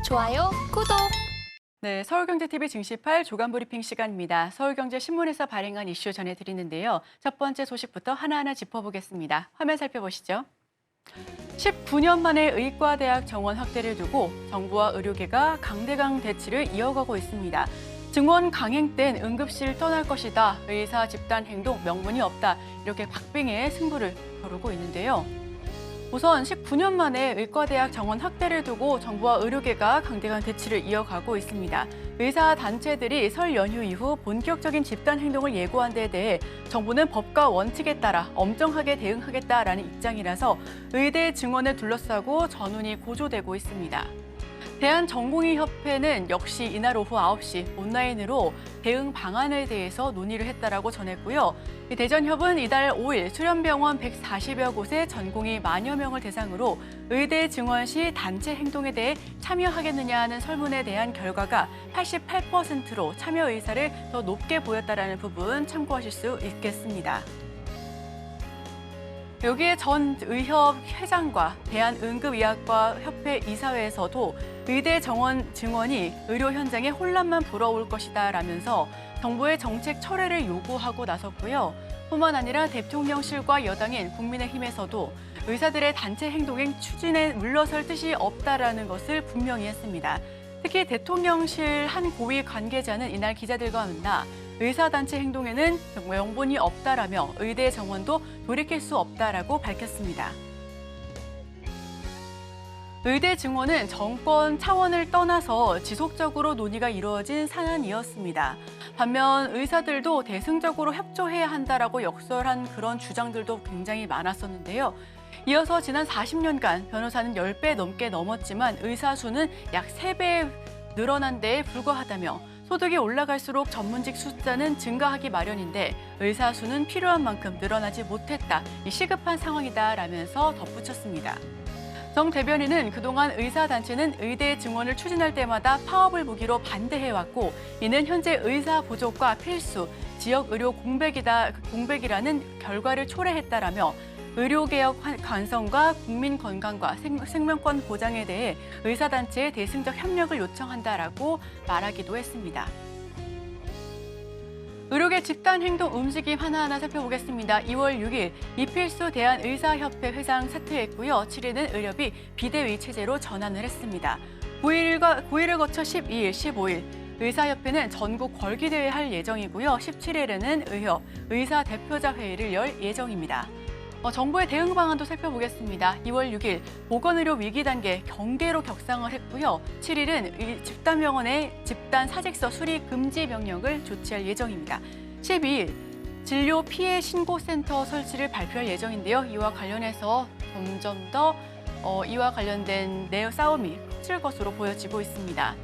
좋아요, 구독! 네, 서울경제TV 증시8 조간 브리핑 시간입니다. 서울경제신문에서 발행한 이슈 전해드리는데요. 첫 번째 소식부터 하나하나 짚어보겠습니다. 화면 살펴보시죠. 19년 만에 의과대학 정원 확대를 두고 정부와 의료계가 강대강 대치를 이어가고 있습니다. 증원 강행 땐 응급실 떠날 것이다. 의사 집단 행동 명분이 없다. 이렇게 박빙의 승부를 겨루고 있는데요. 우선 19년 만에 의과대학 정원 확대를 두고 정부와 의료계가 강대강 대치를 이어가고 있습니다. 의사 단체들이 설 연휴 이후 본격적인 집단 행동을 예고한 데에 대해 정부는 법과 원칙에 따라 엄정하게 대응하겠다라는 입장이라서 의대 증원을 둘러싸고 전운이 고조되고 있습니다. 대한전공의협회는 역시 이날 오후 9시 온라인으로 대응 방안에 대해서 논의를 했다라고 전했고요. 대전협은 이달 5일 수련병원 140여 곳의 전공의 만여 명을 대상으로 의대 증원 시 단체 행동에 대해 참여하겠느냐는 설문에 대한 결과가 88%로 참여 의사를 더 높게 보였다라는 부분 참고하실 수 있겠습니다. 여기에 전 의협 회장과 대한응급의학과 협회 이사회에서도 의대 정원 증원이 의료 현장에 혼란만 불어올 것이다 라면서 정부의 정책 철회를 요구하고 나섰고요. 뿐만 아니라 대통령실과 여당인 국민의힘에서도 의사들의 단체 행동행 추진에 물러설 뜻이 없다라는 것을 분명히 했습니다. 특히 대통령실 한 고위 관계자는 이날 기자들과 만나 의사단체 행동에는 명분이 없다라며 의대 정원도 돌이킬 수 없다라고 밝혔습니다. 의대 증원은 정권 차원을 떠나서 지속적으로 논의가 이루어진 사안이었습니다. 반면 의사들도 대승적으로 협조해야 한다라고 역설한 그런 주장들도 굉장히 많았었는데요. 이어서 지난 40년간 변호사는 10배 넘게 넘었지만 의사 수는 약 3배 늘어난 데에 불과하다며 소득이 올라갈수록 전문직 숫자는 증가하기 마련인데 의사 수는 필요한 만큼 늘어나지 못했다. 이 시급한 상황이다라면서 덧붙였습니다. 정 대변인은 그동안 의사단체는 의대 증원을 추진할 때마다 파업을 무기로 반대해왔고 이는 현재 의사 부족과 필수, 지역 의료 공백이라는 결과를 초래했다라며 의료개혁 완성과 국민 건강과 생명권 보장에 대해 의사단체의 대승적 협력을 요청한다라고 말하기도 했습니다. 의료계 집단 행동 움직임 하나하나 살펴보겠습니다. 2월 6일 이필수 대한의사협회 회장 사퇴했고요. 7일은 의협이 비대위 체제로 전환을 했습니다. 9일을 거쳐 12일, 15일 의사협회는 전국 걸기대회 할 예정이고요. 17일에는 의협 의사대표자 회의를 열 예정입니다. 정부의 대응 방안도 살펴보겠습니다. 2월 6일 보건의료 위기 단계 경계로 격상을 했고요. 7일은 집단병원의 집단 사직서 수리 금지 명령을 조치할 예정입니다. 12일 진료 피해 신고센터 설치를 발표할 예정인데요. 이와 관련해서 점점 더 이와 관련된 내 싸움이 커질 것으로 보여지고 있습니다.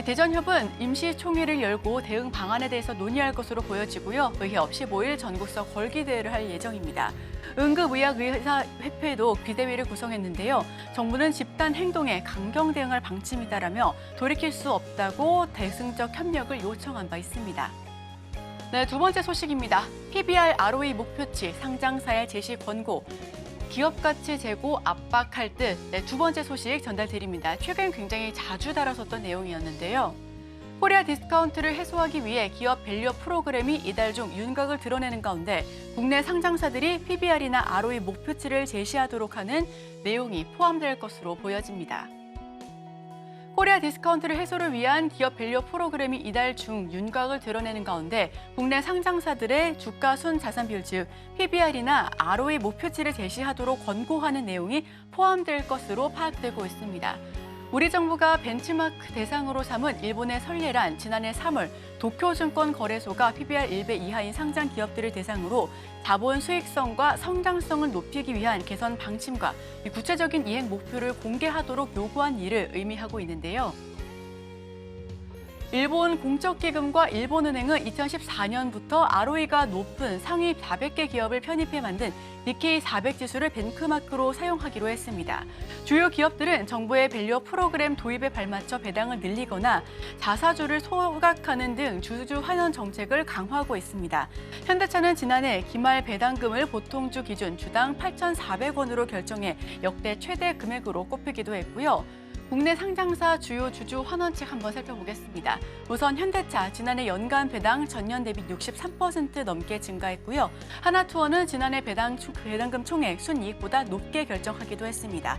대전협은 임시총회를 열고 대응 방안에 대해서 논의할 것으로 보여지고요. 의협 15일 전국서 걸기대회를 할 예정입니다. 응급의학의사협회도 비대위를 구성했는데요. 정부는 집단 행동에 강경 대응할 방침이다라며 돌이킬 수 없다고 대승적 협력을 요청한 바 있습니다. 네, 두 번째 소식입니다. PBR ROE 목표치 상장사의 제시 권고. 기업 가치 제고 압박할 듯. 네, 두 번째 소식 전달드립니다. 최근 굉장히 자주 다뤄졌던 내용이었는데요. 코리아 디스카운트를 해소하기 위해 기업 밸류 프로그램이 이달 중 윤곽을 드러내는 가운데 국내 상장사들이 PBR이나 ROE 목표치를 제시하도록 하는 내용이 포함될 것으로 보여집니다. 코리아 디스카운트를 해소를 위한 기업 밸류 프로그램이 이달 중 윤곽을 드러내는 가운데 국내 상장사들의 주가 순 자산 비율 즉 PBR이나 ROE 목표치를 제시하도록 권고하는 내용이 포함될 것으로 파악되고 있습니다. 우리 정부가 벤치마크 대상으로 삼은 일본의 설례란 지난해 3월 도쿄증권 거래소가 PBR 1배 이하인 상장 기업들을 대상으로 자본 수익성과 성장성을 높이기 위한 개선 방침과 구체적인 이행 목표를 공개하도록 요구한 일을 의미하고 있는데요. 일본 공적기금과 일본은행은 2014년부터 ROE가 높은 상위 400개 기업을 편입해 만든 니케이 400 지수를 벤ch마크로 사용하기로 했습니다. 주요 기업들은 정부의 밸류 프로그램 도입에 발맞춰 배당을 늘리거나 자사주를 소각하는 등 주주 환원 정책을 강화하고 있습니다. 현대차는 지난해 기말 배당금을 보통주 기준 주당 8,400원으로 결정해 역대 최대 금액으로 꼽히기도 했고요. 국내 상장사 주요 주주 환원책 한번 살펴보겠습니다. 우선 현대차 지난해 연간 배당 전년 대비 63% 넘게 증가했고요. 하나투어는 지난해 배당금 총액 순이익보다 높게 결정하기도 했습니다.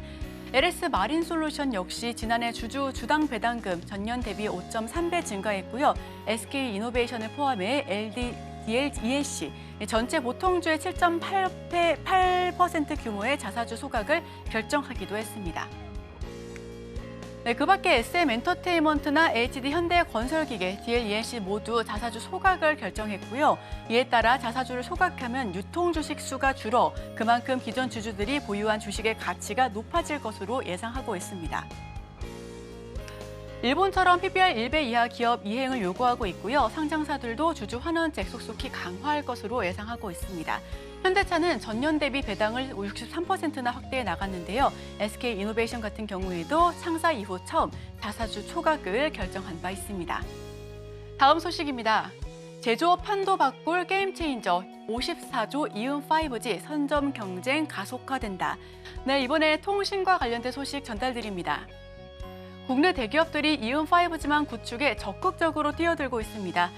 LS 마린솔루션 역시 지난해 주당 배당금 전년 대비 5.3배 증가했고요. SK이노베이션을 포함해 DLESC 전체 보통주의 7.8% 규모의 자사주 소각을 결정하기도 했습니다. 네, 그 밖에 SM엔터테인먼트나 HD 현대건설기계, DLENC 모두 자사주 소각을 결정했고요. 이에 따라 자사주를 소각하면 유통주식 수가 줄어 그만큼 기존 주주들이 보유한 주식의 가치가 높아질 것으로 예상하고 있습니다. 일본처럼 PBR 1배 이하 기업 이행을 요구하고 있고요. 상장사들도 주주 환원책 속속히 강화할 것으로 예상하고 있습니다. 현대차는 전년 대비 배당을 63%나 확대해 나갔는데요. SK이노베이션 같은 경우에도 창사 이후 처음 자사주 초각을 결정한 바 있습니다. 다음 소식입니다. 제조업 판도 바꿀 게임 체인저 54조 이음 5G 선점 경쟁 가속화된다. 네, 이번에 통신과 관련된 소식 전달드립니다. 국내 대기업들이 이음 5G망 구축에 적극적으로 뛰어들고 있습니다.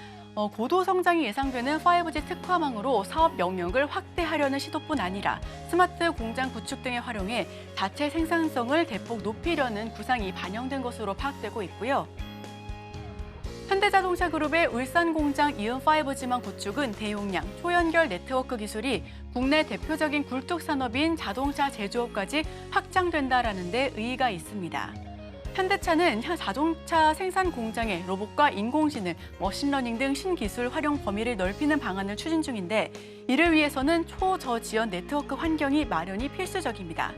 고도 성장이 예상되는 5G 특화망으로 사업 영역을 확대하려는 시도뿐 아니라 스마트 공장 구축 등에 활용해 자체 생산성을 대폭 높이려는 구상이 반영된 것으로 파악되고 있고요. 현대자동차 그룹의 울산 공장 이음 5G망 구축은 대용량, 초연결 네트워크 기술이 국내 대표적인 굴뚝 산업인 자동차 제조업까지 확장된다라는 데 의의가 있습니다. 현대차는 자동차 생산 공장에 로봇과 인공지능, 머신러닝 등 신기술 활용 범위를 넓히는 방안을 추진 중인데 이를 위해서는 초저지연 네트워크 환경이 마련이 필수적입니다.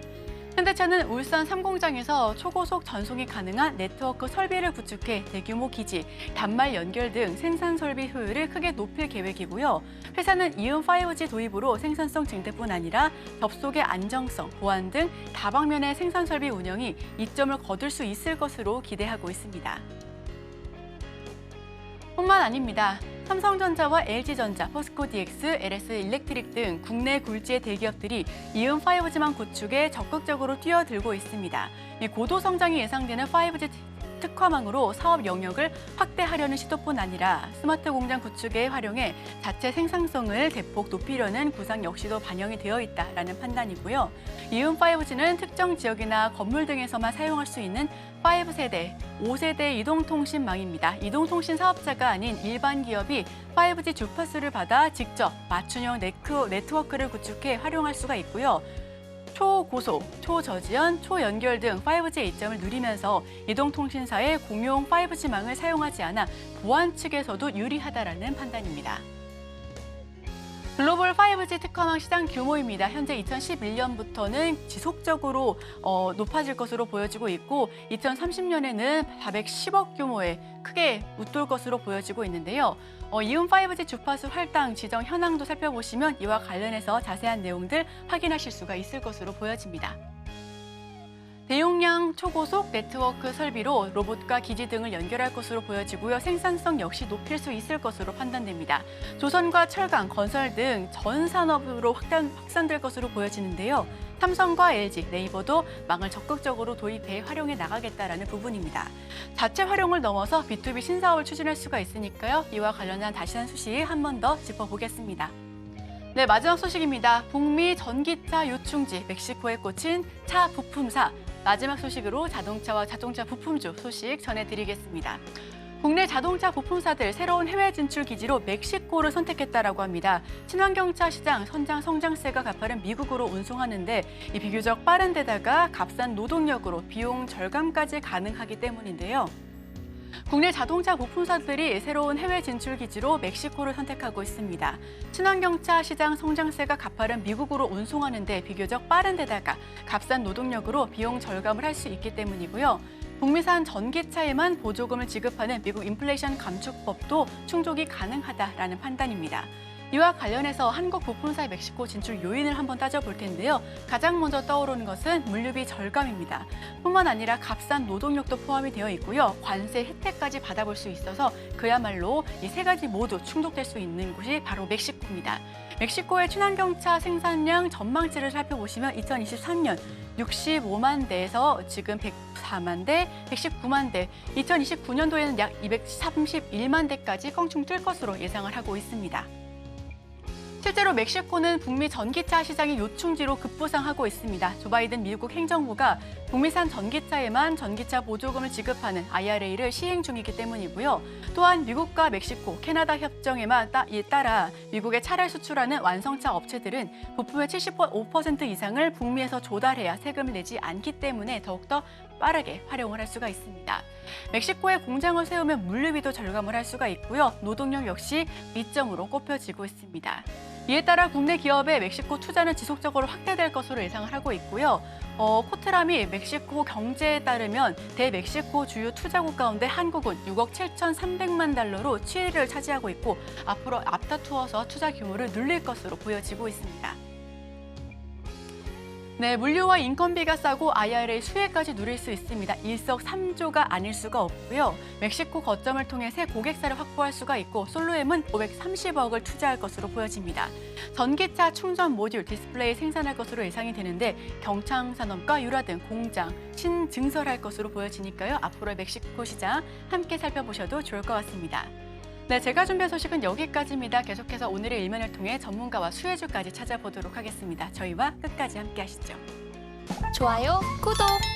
현대차는 울산 3공장에서 초고속 전송이 가능한 네트워크 설비를 구축해 대규모 기지, 단말 연결 등 생산 설비 효율을 크게 높일 계획이고요. 회사는 이음 5G 도입으로 생산성 증대뿐 아니라 접속의 안정성, 보안 등 다방면의 생산 설비 운영이 이점을 거둘 수 있을 것으로 기대하고 있습니다. 뿐만 아닙니다. 삼성전자와 LG전자, 포스코DX, LS일렉트릭 등 국내 굴지의 대기업들이 이음 5G망 구축에 적극적으로 뛰어들고 있습니다. 고도 성장이 예상되는 5G 특화망으로 사업 영역을 확대하려는 시도뿐 아니라 스마트 공장 구축에 활용해 자체 생산성을 대폭 높이려는 구상 역시도 반영이 되어 있다라는 판단이고요. 이음 5G는 특정 지역이나 건물 등에서만 사용할 수 있는 5세대, 5세대 이동통신망입니다. 이동통신 사업자가 아닌 일반 기업이 5G 주파수를 받아 직접 맞춤형 네트워크를 구축해 활용할 수가 있고요. 초고속, 초저지연, 초연결 등 5G의 이점을 누리면서 이동통신사의 공용 5G망을 사용하지 않아 보안 측에서도 유리하다라는 판단입니다. 글로벌 5G 특화망 시장 규모입니다. 현재 2011년부터는 지속적으로 높아질 것으로 보여지고 있고 2030년에는 410억 규모의 크게 웃돌 것으로 보여지고 있는데요. 이음 5G 주파수 할당 지정 현황도 살펴보시면 이와 관련해서 자세한 내용들 확인하실 수가 있을 것으로 보여집니다. 대용량 초고속 네트워크 설비로 로봇과 기지 등을 연결할 것으로 보여지고요. 생산성 역시 높일 수 있을 것으로 판단됩니다. 조선과 철강, 건설 등 전 산업으로 확산될 것으로 보여지는데요. 삼성과 LG, 네이버도 망을 적극적으로 도입해 활용해 나가겠다라는 부분입니다. 자체 활용을 넘어서 B2B 신사업을 추진할 수가 있으니까요. 이와 관련한 다시한 소식 한 번 더 짚어보겠습니다. 네, 마지막 소식입니다. 북미 전기차 유충지 멕시코에 꽂힌 차 부품사. 마지막 소식으로 자동차와 자동차 부품주 소식 전해드리겠습니다. 국내 자동차 부품사들 새로운 해외 진출 기지로 멕시코를 선택했다라고 합니다. 친환경차 시장 성장세가 가파른 미국으로 운송하는데 이 비교적 빠른 데다가 값싼 노동력으로 비용 절감까지 가능하기 때문인데요. 국내 자동차 부품사들이 새로운 해외 진출 기지로 멕시코를 선택하고 있습니다. 친환경차 시장 성장세가 가파른 미국으로 운송하는 데 비교적 빠른 데다가 값싼 노동력으로 비용 절감을 할 수 있기 때문이고요. 북미산 전기차에만 보조금을 지급하는 미국 인플레이션 감축법도 충족이 가능하다라는 판단입니다. 이와 관련해서 한국 부품사의 멕시코 진출 요인을 한번 따져볼 텐데요. 가장 먼저 떠오르는 것은 물류비 절감입니다. 뿐만 아니라 값싼 노동력도 포함이 되어 있고요. 관세 혜택까지 받아볼 수 있어서 그야말로 이 세 가지 모두 충족될 수 있는 곳이 바로 멕시코입니다. 멕시코의 친환경차 생산량 전망치를 살펴보시면 2023년 65만 대에서 지금 104만 대, 119만 대, 2029년도에는 약 231만 대까지 껑충 뜰 것으로 예상을 하고 있습니다. 실제로 멕시코는 북미 전기차 시장이 요충지로 급부상하고 있습니다. 조 바이든 미국 행정부가 북미산 전기차에만 전기차 보조금을 지급하는 IRA를 시행 중이기 때문이고요. 또한 미국과 멕시코, 캐나다 협정에만 따라 미국에 차를 수출하는 완성차 업체들은 부품의 75% 이상을 북미에서 조달해야 세금을 내지 않기 때문에 더욱더 빠르게 활용을 할 수가 있습니다. 멕시코에 공장을 세우면 물류비도 절감을 할 수가 있고요. 노동력 역시 이점으로 꼽혀지고 있습니다. 이에 따라 국내 기업의 멕시코 투자는 지속적으로 확대될 것으로 예상을 하고 있고요. 코트람이 멕시코 경제에 따르면 대멕시코 주요 투자국 가운데 한국은 6억 7,300만 달러로 7위를 차지하고 있고 앞으로 앞다투어서 투자 규모를 늘릴 것으로 보여지고 있습니다. 네, 물류와 인건비가 싸고 IRA 수혜까지 누릴 수 있습니다. 일석삼조가 아닐 수가 없고요. 멕시코 거점을 통해 새 고객사를 확보할 수가 있고 솔로엠은 530억을 투자할 것으로 보여집니다. 전기차 충전 모듈, 디스플레이 생산할 것으로 예상이 되는데 경창산업과 유라 등 공장, 신증설할 것으로 보여지니까요. 앞으로의 멕시코 시장 함께 살펴보셔도 좋을 것 같습니다. 네, 제가 준비한 소식은 여기까지입니다. 계속해서 오늘의 일면을 통해 전문가와 수혜주까지 찾아보도록 하겠습니다. 저희와 끝까지 함께 하시죠. 좋아요, 구독!